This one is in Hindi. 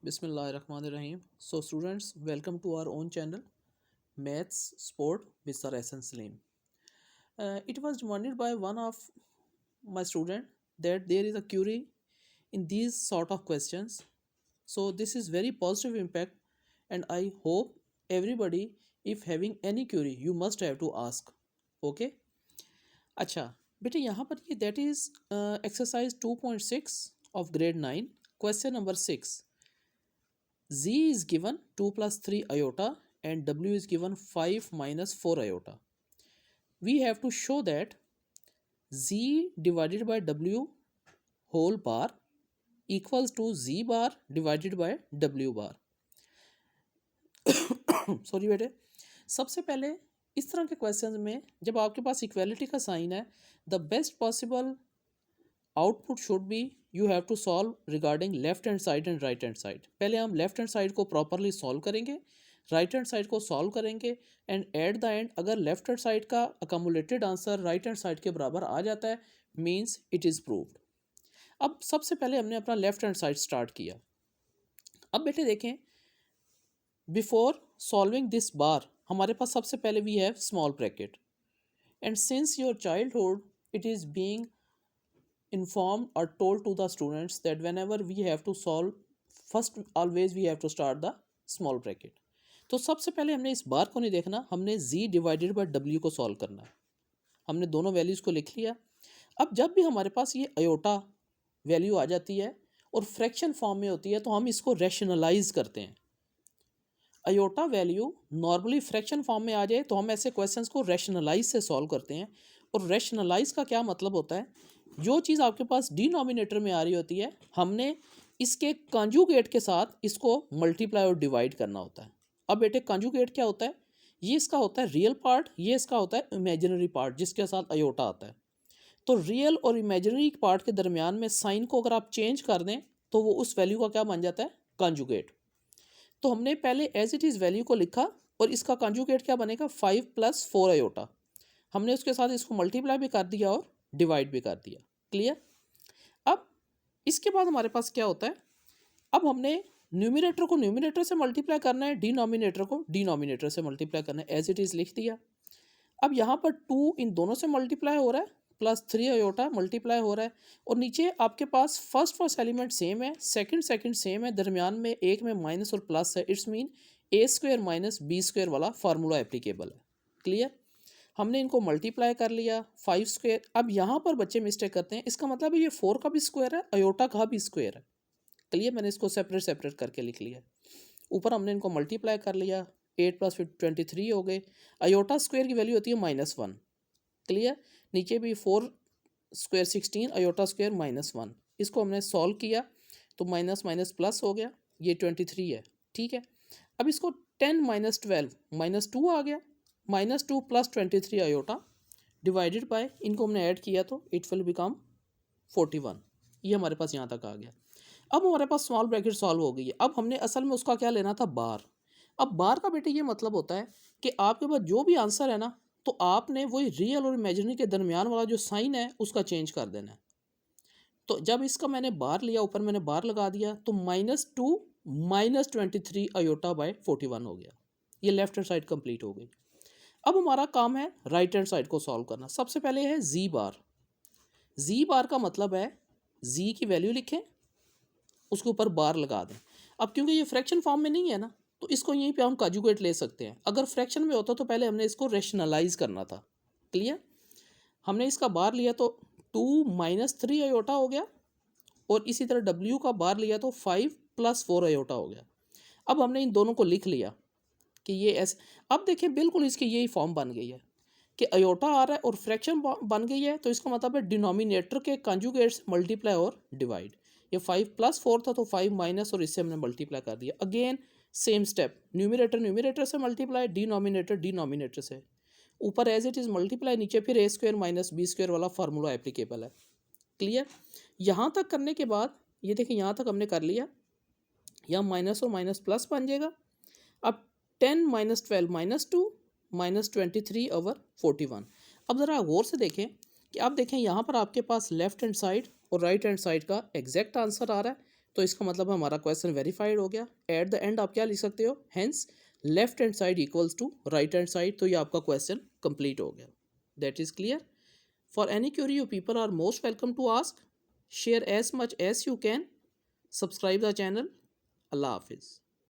Bismillahirrahmanirrahim. So students, welcome to our own channel, Maths Sport with Sir Ehsan Salim. It was demanded by one of my student that there is a query in these sort of questions. So this is very positive impact, and I hope everybody, if having any query, you must have to ask. Okay? अच्छा बेटे यहाँ पर ये that is exercise 2.6 of grade 9, question number 6. Z is given 2 plus 3 iota and W is given 5 minus 4 iota. We have to show that Z divided by W whole bar equals to Z bar divided by W bar. Sorry बेटे, सबसे पहले इस तरह के क्वेश्चंस में जब आपके पास इक्वालिटी का साइन है, the best possible output should be you have to solve regarding left hand side and right hand side. पहले हम लेफ्ट हैंड साइड को प्रॉपरली सॉल्व करेंगे, राइट हैंड साइड को सॉल्व करेंगे, एंड एट द एंड अगर लेफ्ट हैंड साइड का accumulated answer right hand side के बराबर आ जाता है, मीन्स इट इज़ प्रूव्ड. अब सबसे पहले हमने अपना लेफ्ट हैंड साइड स्टार्ट किया. अब बेटे देखें, बिफोर सॉल्विंग दिस बार हमारे पास सबसे पहले we have small bracket, and since your childhood it is being informed or told to the students that whenever we have to solve, first always we have to start the small bracket. तो सबसे पहले हमने इस बार को नहीं देखना, हमने z डिवाइडेड बाय w को सॉल्व करना है. हमने दोनों वैल्यूज़ को लिख लिया. अब जब भी हमारे पास ये अयोटा वैल्यू आ जाती है और फ्रैक्शन फॉर्म में होती है तो हम इसको रैशनलाइज करते हैं. Iota value normally fraction form में आ जाए तो हम ऐसे क्वेश्चंस को रैशनलाइज से सॉल्व करते हैं. और रैशनलाइज का क्या मतलब होता है, जो चीज़ आपके पास डिनोमिनेटर में आ रही होती है हमने इसके कंजुगेट के साथ इसको मल्टीप्लाई और डिवाइड करना होता है. अब बेटे कंजुगेट क्या होता है, ये इसका होता है रियल पार्ट, ये इसका होता है इमेजिनरी पार्ट जिसके साथ अयोटा आता है. तो रियल और इमेजिनरी पार्ट के दरमियान में साइन को अगर आप चेंज कर दें तो वो उस वैल्यू का क्या बन जाता है, कंजुगेट. तो हमने पहले एज इट इज़ वैल्यू को लिखा और इसका कंजुगेट क्या बनेगा, 5 + 4 अयोटा. हमने उसके साथ इसको मल्टीप्लाई भी कर दिया और डिवाइड भी कर दिया. क्लियर. अब इसके बाद हमारे पास क्या होता है, अब हमने न्यूमिनेटर को न्यूमिनेटर से मल्टीप्लाई करना है, डिनोमिनेटर को डिनोमिनेटर से मल्टीप्लाई करना है, एज इट इज़ लिख दिया. अब यहाँ पर 2 इन दोनों से मल्टीप्लाई हो रहा है, प्लस 3 अयोटा मल्टीप्लाई हो रहा है, और नीचे आपके पास फर्स्ट एलिमेंट सेम है, सेकंड सेम है, दरमियान में एक में माइनस और प्लस है. इट्स मीन a² - b² वाला फार्मूला एप्लीकेबल है. क्लियर. हमने इनको मल्टीप्लाई कर लिया 5². अब यहाँ पर बच्चे मिस्टेक करते हैं, इसका मतलब ये 4 का भी स्क्वायर है, अयोटा का भी स्क्वायर है. क्लियर. मैंने इसको सेपरेट करके लिख लिया. ऊपर हमने इनको मल्टीप्लाई कर लिया, 8 + 23 हो गए. अयोटा स्क्वायर की वैल्यू होती है -1. क्लियर. नीचे भी 4² 16, अयोटा स्क्वायर -1. इसको हमने सॉल्व किया तो माइनस माइनस प्लस हो गया, ये 23 है. ठीक है. अब इसको 10 - 12 -2 आ गया, -2 + 23 अयोटा डिवाइडेड बाय, इनको हमने ऐड किया तो इट विल बिकम 41. ये हमारे पास यहाँ तक आ गया. अब हमारे पास स्मॉल ब्रैकेट सॉल्व हो गई है. अब हमने असल में उसका क्या लेना था, बार. अब बार का बेटे ये मतलब होता है कि आपके पास जो भी आंसर है ना, तो आपने वही रियल और इमेजिनरी के दरमियान वाला जो साइन है उसका चेंज कर देना है. तो जब इसका मैंने बार लिया, ऊपर मैंने बार लगा दिया, तो -2 - 23 अयोटा बाय 41 हो गया. ये लेफ्ट हैंड साइड कंप्लीट हो गई. अब हमारा काम है राइट हैंड साइड को सॉल्व करना. सबसे पहले है जी बार. जी बार का मतलब है जी की वैल्यू लिखें, उसके ऊपर बार लगा दें. अब क्योंकि ये फ्रैक्शन फॉर्म में नहीं है ना, तो इसको यहीं पे हम कंजुगेट ले सकते हैं. अगर फ्रैक्शन में होता तो पहले हमने इसको रैशनलाइज करना था. क्लियर. हमने इसका बार लिया तो 2 - 3 अयोटा हो गया, और इसी तरह W का बार लिया तो 5 + 4 अयोटा हो गया. अब हमने इन दोनों को लिख लिया कि ये ऐसे. अब देखिए बिल्कुल इसकी यही फॉर्म बन गई है कि अयोटा आ रहा है और फ्रैक्शन बन गई है, तो इसका मतलब है डिनोमिनेटर के कंजुगेट्स मल्टीप्लाई और डिवाइड. ये 5 + 4 था तो 5 माइनस, और इससे हमने मल्टीप्लाई कर दिया. अगेन सेम स्टेप, न्यूमिनेटर से मल्टीप्लाई, डिनोमिनेटर से. ऊपर एज इट इज़ मल्टीप्लाई, नीचे फिर a² - b² वाला फार्मूला एप्लीकेबल है. क्लियर. यहाँ तक करने के बाद ये देखिए यहाँ तक हमने कर लिया, यहाँ माइनस और माइनस प्लस बन जाएगा. अब 10 - 12 -2 -23/41. अब ज़रा गौर से देखें कि आप देखें यहाँ पर आपके पास लेफ्ट हैंड साइड और राइट हैंड साइड का एग्जैक्ट आंसर आ रहा है, तो इसका मतलब हमारा क्वेश्चन वेरीफाइड हो गया। एट द एंड आप क्या लिख सकते हो, hence left hand side equals to right hand side. तो ये आपका क्वेश्चन कंप्लीट हो गया। That is clear. For any query you people are most welcome to ask, share as much as you can, subscribe the channel. अल्लाह हाफिज़।